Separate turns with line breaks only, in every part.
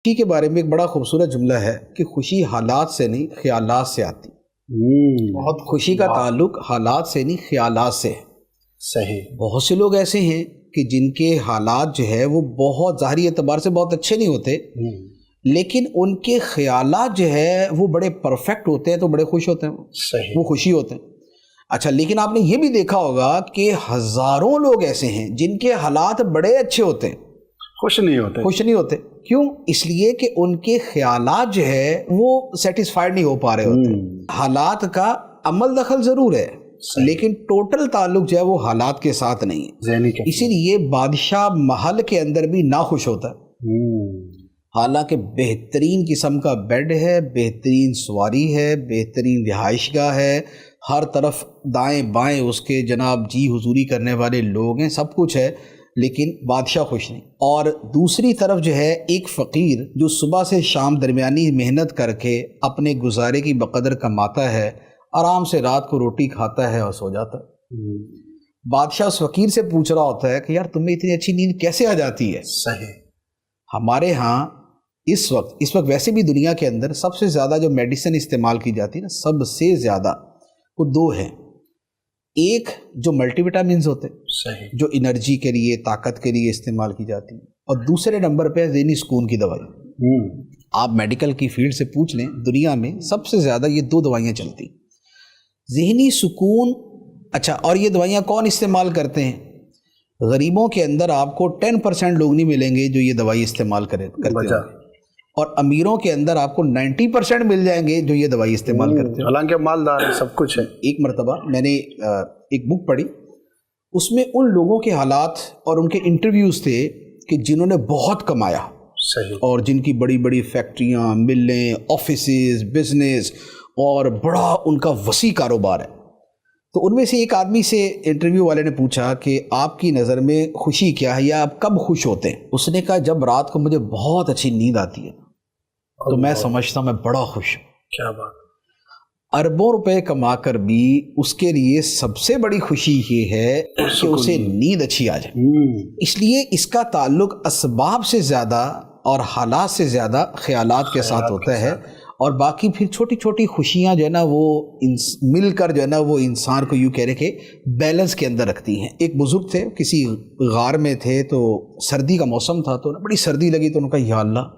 خوشی کے بارے میں ایک بڑا خوبصورت جملہ ہے کہ خوشی حالات سے نہیں خیالات سے آتی. بہت خوشی کا تعلق حالات سے نہیں خیالات سے ہے.
صحیح.
بہت سے لوگ ایسے ہیں کہ جن کے حالات جو ہے وہ بہت ظاہری اعتبار سے بہت اچھے نہیں ہوتے، لیکن ان کے خیالات جو ہے وہ بڑے پرفیکٹ ہوتے ہیں تو بڑے خوش ہوتے ہیں.
صحیح.
وہ خوشی ہوتے ہیں. اچھا، لیکن آپ نے یہ بھی دیکھا ہوگا کہ ہزاروں لوگ ایسے ہیں جن کے حالات بڑے اچھے ہوتے ہیں،
خوش نہیں ہوتے.
کیوں؟ اس لیے کہ ان کے خیالات جو ہے وہ سیٹسفائیڈ نہیں ہو پا رہے ہوتے. حالات کا عمل دخل ضرور ہے، لیکن ٹوٹل تعلق جو ہے وہ حالات کے ساتھ نہیں ہے. اسی لیے بادشاہ محل کے اندر بھی ناخوش ہوتا ہے. حالانکہ بہترین قسم کا بیڈ ہے، بہترین سواری ہے، بہترین رہائش گاہ ہے، ہر طرف دائیں بائیں اس کے جناب جی حضوری کرنے والے لوگ ہیں، سب کچھ ہے، لیکن بادشاہ خوش نہیں. اور دوسری طرف جو ہے ایک فقیر جو صبح سے شام درمیانی محنت کر کے اپنے گزارے کی بقدر کماتا ہے، آرام سے رات کو روٹی کھاتا ہے اور سو جاتا ہے. بادشاہ اس فقیر سے پوچھ رہا ہوتا ہے کہ یار تمہیں اتنی اچھی نیند کیسے آ جاتی ہے؟
صحیح.
ہمارے ہاں اس وقت ویسے بھی دنیا کے اندر سب سے زیادہ جو میڈیسن استعمال کی جاتی ہے نا، سب سے زیادہ وہ دو ہیں. ایک جو ملٹی وٹامنز ہوتے ہیں جو انرجی کے لیے طاقت کے لیے استعمال کی جاتی ہیں، اور دوسرے نمبر پہ ذہنی سکون کی دوائی. آپ میڈیکل کی فیلڈ سے پوچھ لیں، دنیا میں سب سے زیادہ یہ دو دوائیاں چلتی، ذہنی سکون. اچھا، اور یہ دوائیاں کون استعمال کرتے ہیں؟ غریبوں کے اندر آپ کو 10% لوگ نہیں ملیں گے جو یہ دوائی استعمال کرتے ہیں، اور امیروں کے اندر آپ کو 90% مل جائیں گے جو یہ دوائی استعمال کرتے ہیں،
حالانکہ مالدار ہے، سب کچھ ہے.
ایک مرتبہ میں نے ایک بک پڑھی، اس میں ان لوگوں کے حالات اور ان کے انٹرویوز تھے کہ جنہوں نے بہت کمایا.
صحیح.
اور جن کی بڑی بڑی فیکٹریاں، ملیں، آفیسز، بزنس اور بڑا ان کا وسیع کاروبار ہے. تو ان میں سے ایک آدمی سے انٹرویو والے نے پوچھا کہ آپ کی نظر میں خوشی کیا ہے یا آپ کب خوش ہوتے ہیں؟ اس نے کہا جب رات کو مجھے بہت اچھی نیند آتی ہے تو میں سمجھتا ہوں میں بڑا خوش ہوں.
کیا بات.
اربوں روپے کما کر بھی اس کے لیے سب سے بڑی خوشی یہ ہے کہ اسے نیند اچھی آ جائے. اس لیے اس کا تعلق اسباب سے زیادہ اور حالات سے زیادہ خیالات کے ساتھ ہوتا ہے، اور باقی پھر چھوٹی چھوٹی خوشیاں جو ہے نا وہ مل کر جو ہے نا وہ انسان کو یوں کہہ رہے کہ بیلنس کے اندر رکھتی ہیں. ایک بزرگ تھے، کسی غار میں تھے، تو سردی کا موسم تھا، تو بڑی سردی لگی، تو انہوں نے کہا یا اللہ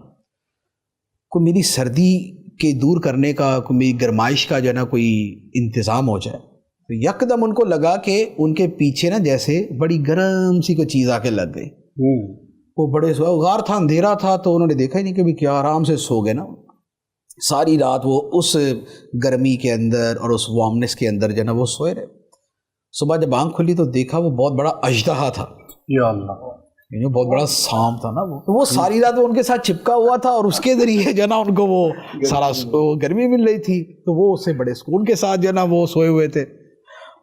کوئی میری سردی کے دور کرنے کا، کوئی میری گرمائش کا جو ہے نا کوئی انتظام ہو جائے. تو یکدم ان کو لگا کہ ان کے پیچھے نا جیسے بڑی گرم سی کوئی چیز آ کے لگ گئی. وہ بڑے غار تھا، اندھیرا تھا، تو انہوں نے دیکھا ہی نہیں کہ کیا، آرام سے سو گئے نا. ساری رات وہ اس گرمی کے اندر اور اس وارمنس کے اندر جو ہے نا وہ سوئے رہے. صبح جب آنکھ کھلی تو دیکھا وہ بہت بڑا اژدہا تھا.
یا اللہ،
بہت بڑا سانپ تھا نا. وہ ساری رات وہ ان کے ساتھ چپکا ہوا تھا، اور اس کے ذریعے جو ہے نا ان کو وہ سارا گرمی مل رہی تھی، تو وہ اسے بڑے سکون کے ساتھ جو ہے نا وہ سوئے ہوئے تھے.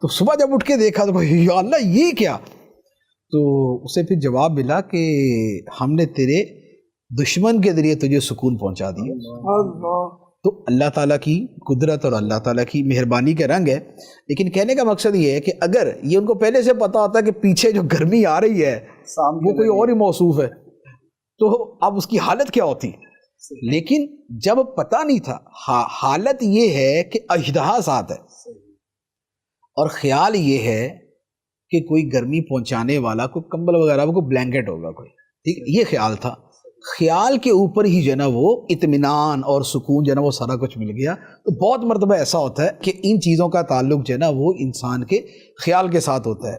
تو صبح جب اٹھ کے دیکھا تو یا اللہ یہ کیا؟ تو اسے پھر جواب ملا کہ ہم نے تیرے دشمن کے ذریعے تجھے سکون پہنچا دیا. تو اللہ تعالیٰ کی قدرت اور اللہ تعالیٰ کی مہربانی کے رنگ ہے. لیکن کہنے کا مقصد یہ ہے کہ اگر یہ ان کو پہلے سے پتا ہوتا کہ پیچھے جو گرمی آ رہی ہے وہ کوئی اور ہی موصوف ہے تو اب اس کی حالت کیا ہوتی. لیکن جب پتہ نہیں تھا، حالت یہ ہے کہ اژدہا ساتھ ہے، اور خیال یہ ہے کہ کوئی گرمی پہنچانے والا، کوئی کمبل وغیرہ، کوئی بلینکٹ ہوگا کوئی، ٹھیک، یہ خیال تھا. خیال کے اوپر ہی جو ہے نا وہ اطمینان اور سکون جو ہے نا وہ سارا کچھ مل گیا. تو بہت مرتبہ ایسا ہوتا ہے کہ ان چیزوں کا تعلق جو ہے نا وہ انسان کے خیال کے ساتھ ہوتا ہے.